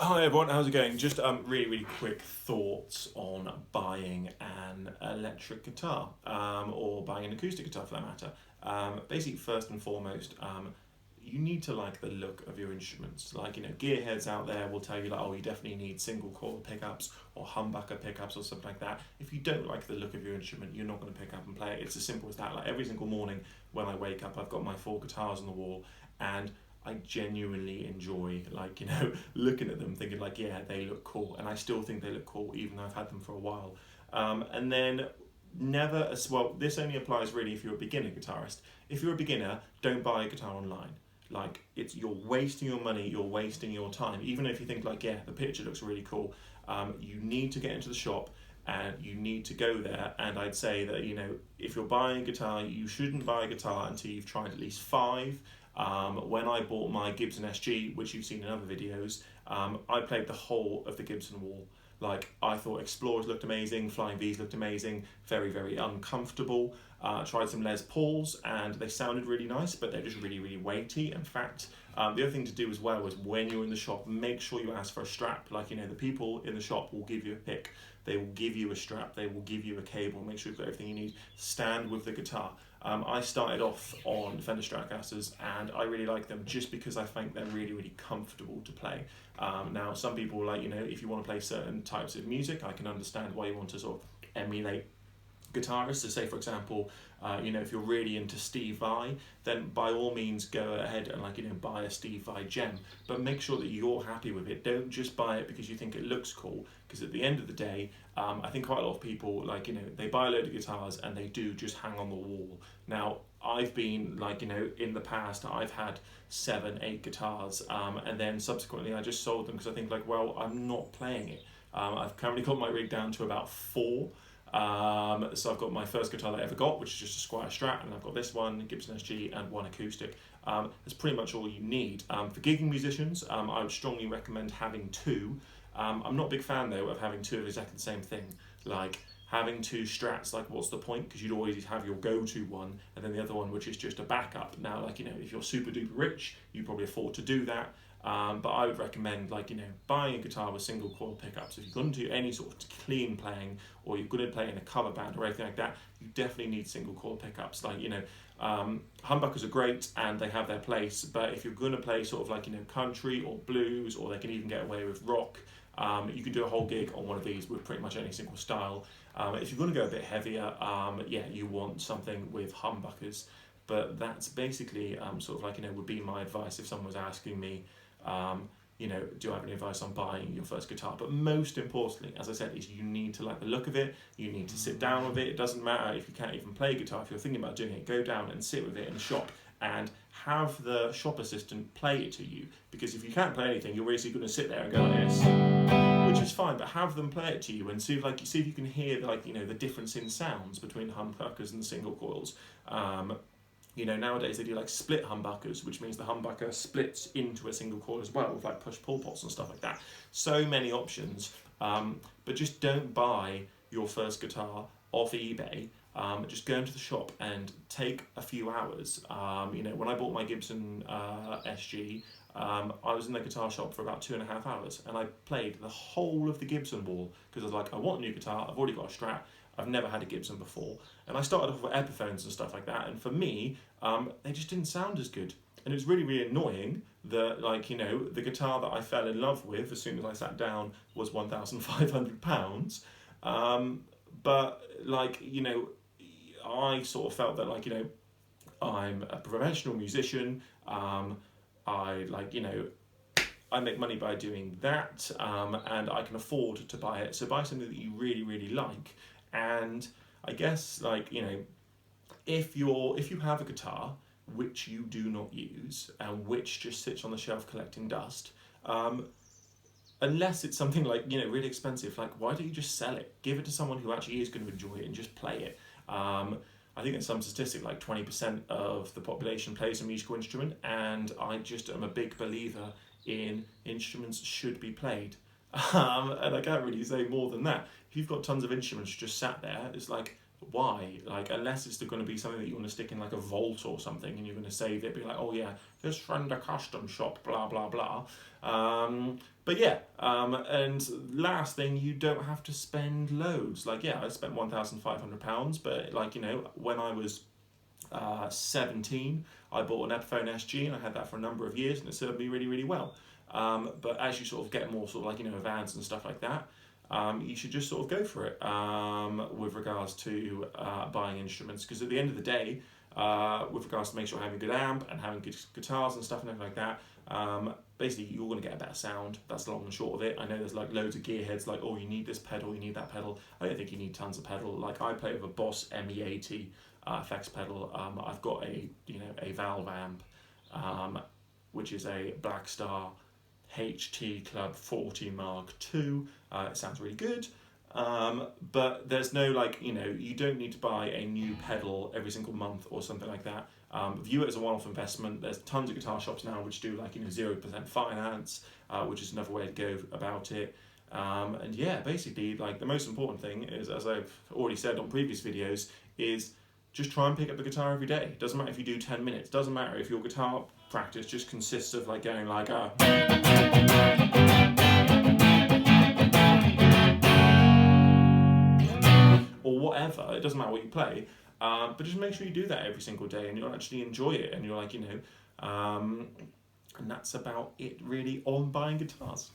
Hi everyone, how's it going? Just really quick thoughts on buying an electric guitar, or buying an acoustic guitar for that matter. Basically, first and foremost, you need to like the look of your instruments. Like, gearheads out there will tell you like, oh, you definitely need single coil pickups or humbucker pickups or something like that. If you don't like the look of your instrument, you're not going to pick up and play it. It's as simple as that. Like every single morning when I wake up, I've got my four guitars on the wall, and I genuinely enjoy looking at them, thinking like, yeah, they look cool, and I still think they look cool even though I've had them for a while. And then never as well. This only applies really if you're a beginner guitarist. If you're a beginner, don't buy a guitar online. Like you're wasting your money, you're wasting your time. Even if you think like, yeah, the picture looks really cool, you need to get into the shop and you need to go there. And I'd say that if you're buying a guitar, you shouldn't buy a guitar until you've tried at least five. When I bought my Gibson SG, which you've seen in other videos, I played the whole of the Gibson wall. Like, I thought Explorers looked amazing, Flying V's looked amazing, very uncomfortable. Tried some Les Pauls and they sounded really nice, but they're just really weighty. In fact, the other thing to do as well is when you're in the shop, make sure you ask for a strap. Like, the people in the shop will give you a pick. They will give you a strap, they will give you a cable, make sure you've got everything you need. Stand with the guitar. I started off on Fender Stratocasters and I really like them just because I think they're really comfortable to play. Now, some people if you want to play certain types of music, I can understand why you want to sort of emulate guitarists. So say for example, if you're really into Steve Vai, then by all means go ahead and buy a Steve Vai gem, but make sure that you're happy with it. Don't just buy it because you think it looks cool, because at the end of the day, I think quite a lot of people they buy a load of guitars and they do just hang on the wall. Now, I've been in the past I've had 7-8 guitars, and then subsequently I just sold them because I think I'm not playing it. I've currently got my rig down to about 4. So I've got my first guitar that I ever got, which is just a Squier Strat, and I've got this one, Gibson SG, and one acoustic. That's pretty much all you need. For gigging musicians, I would strongly recommend having 2. I'm not a big fan though of having 2 of exactly the same thing. Like having 2 strats, what's the point? Because you'd always have your go-to one, and then the other one which is just a backup. Now, if you're super duper rich, you probably afford to do that. But I would recommend buying a guitar with single coil pickups. If you're going to do any sort of clean playing, or you're going to play in a cover band or anything like that, you definitely need single coil pickups. Humbuckers are great and they have their place, but if you're going to play sort of country or blues, or they can even get away with rock, you can do a whole gig on one of these with pretty much any single style. If you're going to go a bit heavier, you want something with humbuckers. But that's basically would be my advice if someone was asking me, do I have any advice on buying your first guitar? But most importantly, as I said, is you need to like the look of it. You need to sit down with it. It doesn't matter if you can't even play guitar. If you're thinking about doing it, go down and sit with it in the shop and have the shop assistant play it to you. Because if you can't play anything, you're basically going to sit there and go like this, which is fine. But have them play it to you and see if you can hear the difference in sounds between the humbuckers and the single coils. Nowadays they do split humbuckers, which means the humbucker splits into a single coil as well, with push-pull pots and stuff like that. So many options, but just don't buy your first guitar off eBay. Just go into the shop and take a few hours. When I bought my Gibson SG, I was in the guitar shop for about 2.5 hours, and I played the whole of the Gibson wall because I was like, I want a new guitar, I've already got a Strat, I've never had a Gibson before, and I started off with Epiphones and stuff like that, and for me, they just didn't sound as good. And it was really annoying that, the guitar that I fell in love with as soon as I sat down was £1,500. But, I sort of felt that, I'm a professional musician, I make money by doing that, and I can afford to buy it. So buy something that you really like. And I guess if you have a guitar which you do not use and which just sits on the shelf collecting dust, unless it's something really expensive, why don't you just sell it? Give it to someone who actually is going to enjoy it and just play it. I think there's some statistic 20% of the population plays a musical instrument, and I just am a big believer in instruments should be played. And I can't really say more than that. If you've got tons of instruments just sat there, it's why? Like, unless it's going to be something that you want to stick in like a vault or something, and you're going to save it, be like, oh yeah, this Fender custom shop, blah blah blah. But yeah, and last thing, you don't have to spend loads. Like, yeah, I spent £1,500, but like, you know, when I was 17, I bought an Epiphone SG, and I had that for a number of years, and it served me really, really well. But as you sort of get more sort of like, you know, Vans and stuff like that, you should just sort of go for it with regards to buying instruments, because at the end of the day, with regards to make sure having a good amp and having good guitars and stuff and everything like that, basically you're going to get a better sound. That's the long and short of it. I know there's like loads of gearheads like, oh, you need this pedal, you need that pedal. I don't think you need tons of pedal. Like, I play with a Boss ME80 effects pedal. I've got a Valve amp, which is a Blackstar HT Club 40 Mark II. It sounds really good. But there's no, like, you know, you don't need to buy a new pedal every single month or something like that. View it as a one-off investment. There's tons of guitar shops now which do, like, you know, 0% finance, which is another way to go about it. And yeah, basically, like, the most important thing is, as I've already said on previous videos, is just try and pick up the guitar every day. Doesn't matter if you do 10 minutes. Doesn't matter if your guitar practice just consists of like going like a or whatever. It doesn't matter what you play, but just make sure you do that every single day, and you'll actually enjoy it. And you're like, you know, and that's about it really on buying guitars.